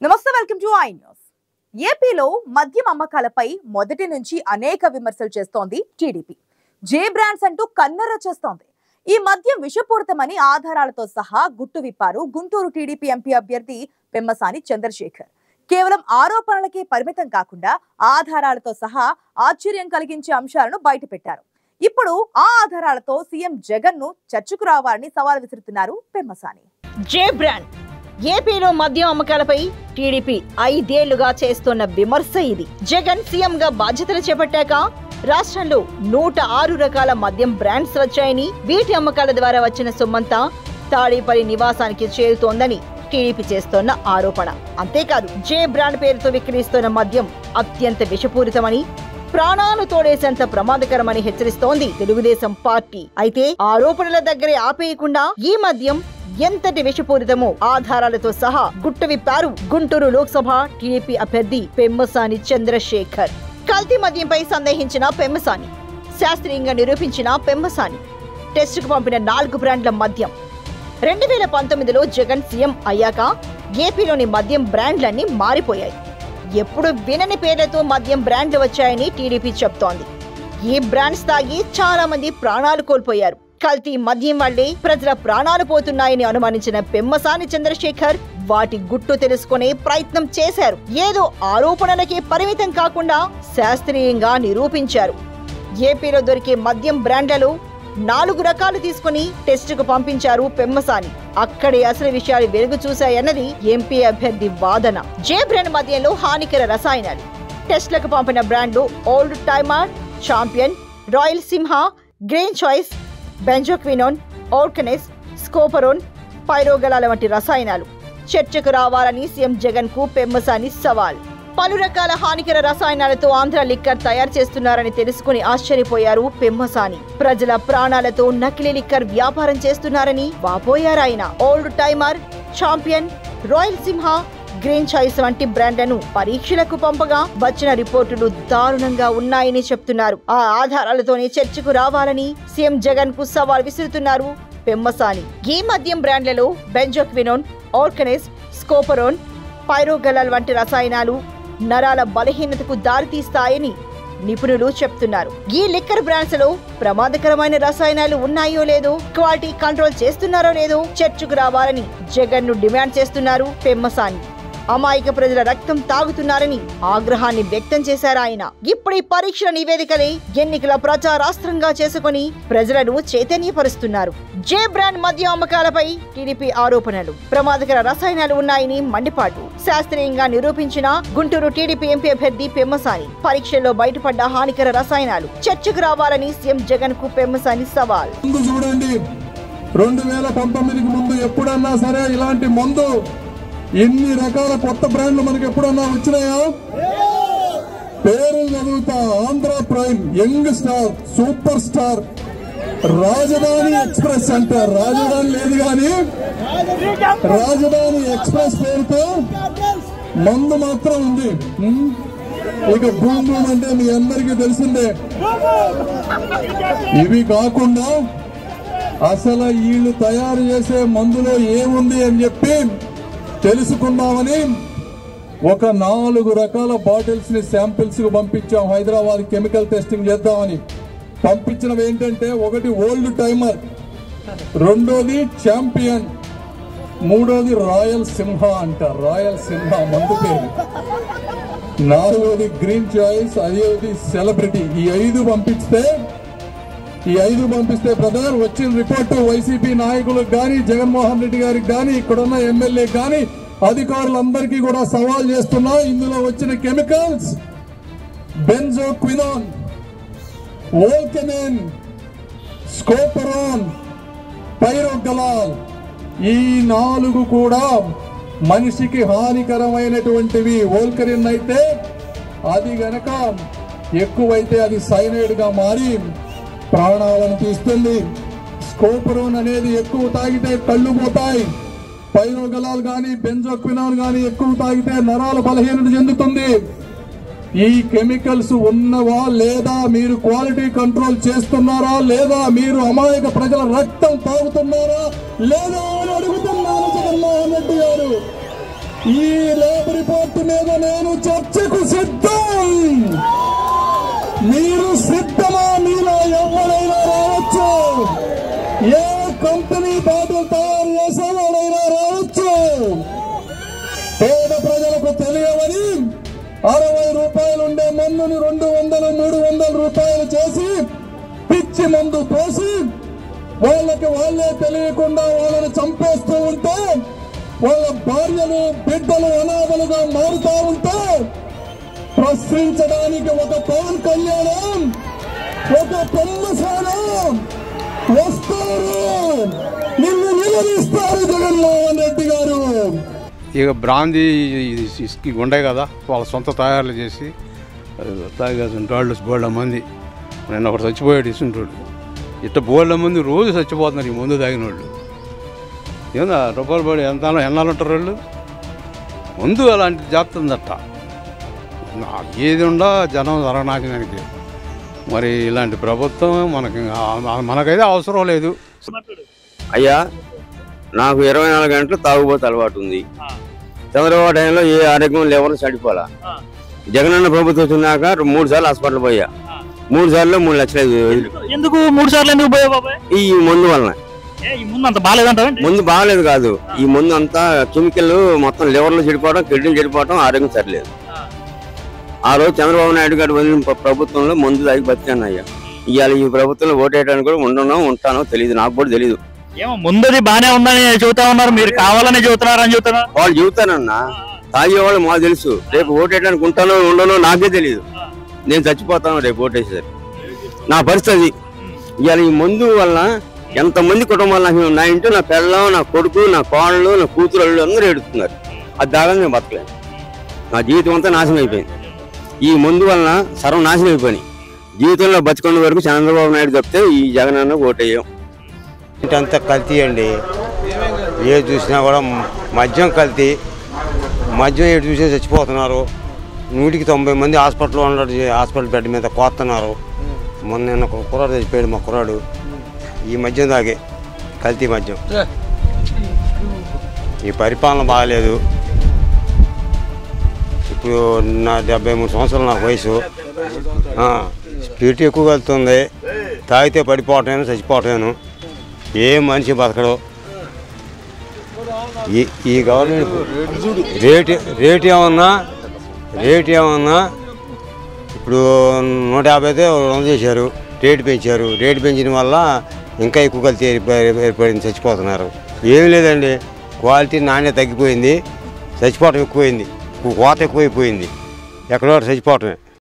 నమస్తే, welcome to I news. ఏపీలో మద్యం అమ్మకాలపై మొదటి నుంచి అనేక విమర్శలు చేస్తోంది టీడీపీ. జే బ్రాండ్స్ అంటూ కన్నెర్ర చేస్తోంది. ఈ మద్యం విషపూరితమని ఆధారాలతో సహా గుట్టు విప్పారు గుంటూరు టీడీపీ ఎంపీ అభ్యర్థి పెమ్మసాని చంద్రశేఖర్. కేవలం ఆరోపణలకే పరిమితం కాకుండా ఆధారాలతో సహా ఆశ్చర్యం కలిగించే అంశాలను బయటపెట్టారు. ఇప్పుడు ఆ ఆధారాలతో సీఎం జగన్ ను చర్చకు రావాలని సవాల్ విసురుతున్నారు పెమ్మసాని. జే బ్రాండ్ ఏపీలో మద్యం అమ్మకాలపై టీడీపీ 5 ఏళ్లుగా చేస్తున్న విమర్శ ఇది. జగన్ సీఎం గా బాధ్యతలు చేపట్టాక రాష్ట్రంలో 106 రకాల మద్యం బ్రాండ్స్ వచ్చాయని, వీటి అమ్మకాల ద్వారా వచ్చిన సొమ్మంతా తాడేపల్లి నివాసానికి చేరుతోందని టీడీపీ చేస్తోన్న ఆరోపణ. అంతేకాదు, జే బ్రాండ్ పేరుతో విక్రయిస్తున్న మద్యం అత్యంత విషపూరితమని, ప్రాణాలు తోడేసేంత ప్రమాదకరమని హెచ్చరిస్తోంది తెలుగుదేశం పార్టీ. అయితే ఆరోపణల దగ్గరే ఆపేయకుండా ఈ మద్యం ఎంతటి విషపూరితమో ఆధారాలతో సహా గుట్టు విప్పారు గుంటూరు లోక్సభ టీడీపీ అభ్యర్థి పెమ్మసాని చంద్రశేఖర్. కల్తీ మద్యంపై సందేహించిన పెమ్మసాని, శాస్త్రీయంగా నిరూపించిన పెమ్మసాని, టెస్టుకు పంపిన 4 బ్రాండ్ల మద్యం. 2019లో జగన్ సీఎం అయ్యాక ఏపీలోని మద్యం బ్రాండ్లన్నీ మారిపోయాయి. ఎప్పుడు వినని పేర్లతో మద్యం బ్రాండ్లు వచ్చాయని టీడీపీ చెప్తోంది. ఈ బ్రాండ్స్ తాగి చాలా మంది ప్రాణాలు కోల్పోయారు. కల్తీ మద్యం వల్లే ప్రజల ప్రాణాలు పోతున్నాయని అనుమానించిన పెమ్మసాని చంద్రశేఖర్ వాటి గుట్టు తెలుసుకునే ప్రయత్నం చేశారు. ఏదో ఆరోపణలకే పరిమితం కాకుండా శాస్త్రీయంగా నిరూపించారు. ఏపీలో దొరికే మద్యం బ్రాండ్లలో 4 రకాలు తీసుకుని టెస్టుకు పంపించారు పెమ్మసాని. అక్కడే అసలు విషయాలు వెలుగు చూశాయన్నది ఎంపీ అభ్యర్థి వాదన. జే బ్రాండ్ మద్యంలో హానికర రసాయనాలు. టెస్టులకు పంపిన బ్రాండ్లు ఓల్డ్ టైమర్, ఛాంపియన్, రాయల్ సింహ, గ్రీన్ చాయిస్, బెంజోక్వినోన్, ఓర్కనెస్, స్కోపరోన్, పైరోగలాల వంటి రసాయనాలు. చర్చకు రావాలని సీఎం జగన్ కు పెమ్మసాని సవాల్. పలు రకాల హానికర రసాయనాలతో ఆంధ్ర లిక్కర్ తయారు చేస్తున్నారని తెలుసుకుని ఆశ్చర్యపోయారు పెమ్మసాని. ప్రజల ప్రాణాలతో నకిలీ లిక్కర్ వ్యాపారం చేస్తున్నారని వాపోయారాయన. ఓల్డ్ టైమర్, ఛాంపియన్, రాయల్ సింహ, గ్రీన్ చాయిస్ వంటి బ్రాండ్లను పరీక్షలకు పంపగా వచ్చిన రిపోర్టులు దారుణంగా ఉన్నాయని చెప్తున్నారు. ఆ ఆధారాలతోనే చర్చకు రావాలని సీఎం జగన్ కు సవాల్ విసురుతున్నారు పెమ్మసాని. ఈ మద్యం బ్రాండ్లలో బెంజోక్వినోన్, ఓర్కనెస్, స్కోపరోన్, పైరోగలాల్ వంటి రసాయనాలు నరాల బలహీనతకు దారితీస్తాయని నిపుణులు చెప్తున్నారు. ఈ లిక్కర్ బ్రాండ్స్ లో ప్రమాదకరమైన రసాయనాలు ఉన్నాయో లేదో, క్వాలిటీ కంట్రోల్ చేస్తున్నారో లేదో చర్చకు రావాలని జగన్ ను డిమాండ్ చేస్తున్నారు పెమ్మసాని. అమాయక ప్రజల రక్తం తాగుతున్నారని ఆగ్రహాన్ని వ్యక్తం చేశారు ఆయన. ఇప్పుడు ఈ పరీక్షల నివేదికలే ఎన్నికల ప్రచారాస్త్రంగా చేసుకుని ప్రజలను చైతన్యపరుస్తున్నారు. జే బ్రాండ్ మద్యం అమ్మకాలపై టీడీపీ ఆరోపణలు, ప్రమాదకర రసాయనాలు ఉన్నాయని మండిపాటు. శాస్త్రీయంగా నిరూపించిన గుంటూరు టీడీపీ ఎంపీ అభ్యర్థి పెమ్మసాని. పరీక్షల్లో బయటపడ్డ హానికర రసాయనాలు. చర్చకు రావాలని సీఎం జగన్ కు పెమ్మసాని సవాల్. 2019కి ముందు ఎప్పుడన్నా సరే ఇలాంటి మందు ఎన్ని రకాల కొత్త బ్రాండ్లు మనకి ఎప్పుడన్నా వచ్చినాయా? పేరు చదువుతా: Andhra prime, young star, super star, రాజధాని ఎక్స్ప్రెస్ అంటారు. రాజధాని లేదు కానీ రాజధాని ఎక్స్ప్రెస్ పేరుతో మందు మాత్రం ఉంది. ఇక బూమ్ బూమ్ అంటే మీ అందరికీ తెలిసిందే. ఇవి కాకుండా అసలు వీళ్ళు తయారు చేసే మందులో ఏముంది అని చెప్పి తెలుసుకుందామని ఒక 4 రకాల బాటిల్స్ ని శాంపిల్స్ కు పంపించాం. హైదరాబాద్ కెమికల్ టెస్టింగ్ చేద్దామని పంపించినవి ఏంటంటే, ఒకటి ఓల్డ్ టైమర్, రెండోది ఛాంపియన్, మూడోది రాయల్ సింహ అంట. రాయల్ సింహ మందు పేరు. 4వది గ్రీన్ చాయిస్, 5వది సెలబ్రిటీ. ఈ 5 పంపిస్తే బ్రదర్ వచ్చిన రిపోర్టు వైసీపీ నాయకులకు గాని, జగన్మోహన్ రెడ్డి గారికి గాని, ఇక్కడున్న ఎమ్మెల్యే గాని, అధికారులందరికీ కూడా సవాల్ చేస్తున్నా. ఇందులో వచ్చిన కెమికల్స్ బెంజోక్వినోన్, ఓల్కెనెన్, స్కోపరోన్, పైరోగలాల్. ఈ 4 కూడా మనిషికి హానికరమైనటువంటివి. ఓల్కెనెన్ అయితే అది గనక ఎక్కువైతే అది సైనైడ్ గా మారి ప్రాణాలను తీస్తుంది. స్కోపరోన్ అనేది ఎక్కువ తాగితే కళ్ళు పోతాయి. పైరోగలాల్ గాని, బెంజోక్వినోన్ గాని ఎక్కువ తాగితే నరాల బలహీనత చెందుతుంది. ఈ కెమికల్స్ ఉన్నవా లేదా, మీరు క్వాలిటీ కంట్రోల్ చేస్తున్నారా లేదా, మీరు అమాయక ప్రజల రక్తం తాగుతున్నారా లేదా అని అడుగుతున్నారు జగన్మోహన్ రెడ్డి గారు. ఈ ల్యాబ్ రిపోర్ట్ మీద నేను చర్చకు సిద్ధం. మీరు సిద్ధమా? మీలో ఎవరైనా రావచ్చు. ఏ కంపెనీ బాటిల్ తయారు చేసే వాళ్ళైనా రావచ్చు. పేద ప్రజలకు తెలియవని 60 రూపాయలు ఉండే మందుని 200, 300 రూపాయలు చేసి పిచ్చి మందు పోసి వాళ్ళే తెలియకుండా వాళ్ళని చంపేస్తూ ఉంటే, వాళ్ళ భార్యలు బిడ్డలు అనాథలుగా మారుతా ఉంటే ప్రశ్నించడానికి ఒక పవన్ కళ్యాణ్, ఒక పెమ్మసానం వస్తారు. నిన్ను నిలదీస్తారు జగన్మోహన్ రెడ్డి గారు. ఇక బ్రాందీ ఉండే కదా, వాళ్ళ సొంత తయారులు చేసి తాగేసిన వాళ్ళు బోళ్ళ మంది. నేను ఒకటి చచ్చిపోయాడు ఇస్తుంటాడు. ఇట్ట బోళ్ళ మంది రోజు చచ్చిపోతున్నారు ఈ ముందు తాగిన వాళ్ళు. ఏందా రూపాయలు పడి ఎన్నాళ్ళు ఉంటారు వాళ్ళు. ముందు అలాంటి జాతుందట. ఏది ఉండా జనం జరగనాశనానికి. మరి ఇలాంటి ప్రభుత్వం మనకైతే అవసరం లేదు. అయ్యా, నాకు 24 గంటలు తాగుబోతు అలవాటు ఉంది. చంద్రబాబు టైంలో ఏ ఆరోగ్యం లేవని చడిపోలా. జగనన్న ప్రభుత్వం వచ్చినాక 3 సార్లు హాస్పిటల్ పోయా. 3 సార్లు 3 లక్షలు. ఎందుకు 3 సార్లు ఎందుకు పోయా బాబాయ్? ఈ మందు వలన. ముందు బాగాలేదు కాదు, ఈ మందు అంతా కెమికల్ మొత్తం లివర్లో చెడిపోవడం, కిడ్నీ చెడిపోవడం, ఆరోగ్యం సరిలేదు. ఆ రోజు చంద్రబాబు నాయుడు గారు వదిలిన ప్రభుత్వంలో మందు తాగి బతికాను అయ్యా. ఇవాళ ఈ ప్రభుత్వంలో ఓటేయడానికి కూడా ఉంటానో తెలియదు, నాకు కూడా తెలియదు. ఏమో ముందుది బానే ఉందని చెబుతా ఉన్నారు, మీరు కావాలని చెబుతున్నారని చెబుతున్నారు. వాళ్ళు చెబుతానన్నా, తాగేవాళ్ళు మాకు తెలుసు. రేపు ఓటేయడానికి ఉంటానో ఉండనో నాకే తెలియదు. నేను చచ్చిపోతాను రేపు ఓటేసేసరికి. నా పరిస్థితి ఇవాళ ఈ మందు వల్ల ఎంతమంది కుటుంబాలు, నా ఇంట్లో నా పిల్లం, నా కొడుకు, నా కోడళ్ళు, నా కూతురు అందరూ ఏడుస్తున్నారు. అది దాకా నేను బతకలేను. నా జీవితం అంతా నాశనం అయిపోయింది. ఈ మందు వలన సర్వనాశనం అయిపోయింది. జీవితంలో బతికొండ వరకు చంద్రబాబు నాయుడు తప్పితే ఈ జగనన్న ఓటేయం. అంతా కల్తీ అండి. ఏది చూసినా కూడా మద్యం కల్తీ. మద్యం ఏడు చూసే చచ్చిపోతున్నారు. 100కి 90 మంది హాస్పిటల్లో ఉన్నారు. హాస్పిటల్ బెడ్ మీద కోస్తున్నారు. మొన్న ఒక కుర్రాడు చచ్చిపోయాడు. మా కుర్రాడు ఈ మద్యం తాగే కల్తీ మద్యం. ఈ పరిపాలన బాగాలేదు. ఇప్పుడు నా 73 సంవత్సరాలు నాకు వయసు. స్పీడ్ ఎక్కువ వెళ్తుంది. తాగితే పడిపోవటం, చచ్చిపోవటాను. ఏ మనిషి బతకడు. ఈ గవర్నమెంట్ రేట్ ఏమన్నా ఇప్పుడు 150 అయితే 100 చేశారు. రేటు పెంచారు. రేటు పెంచిన వల్ల ఇంకా ఎక్కువ కల్తీ ఏర్పడింది. చచ్చిపోతున్నారు. ఏమీ లేదండి, క్వాలిటీ నాణ్యత తగ్గిపోయింది. చచ్చిపోవటం ఎక్కువైంది. కోత ఎక్కువైపోయింది. ఎక్కడో చచ్చిపోవటమే.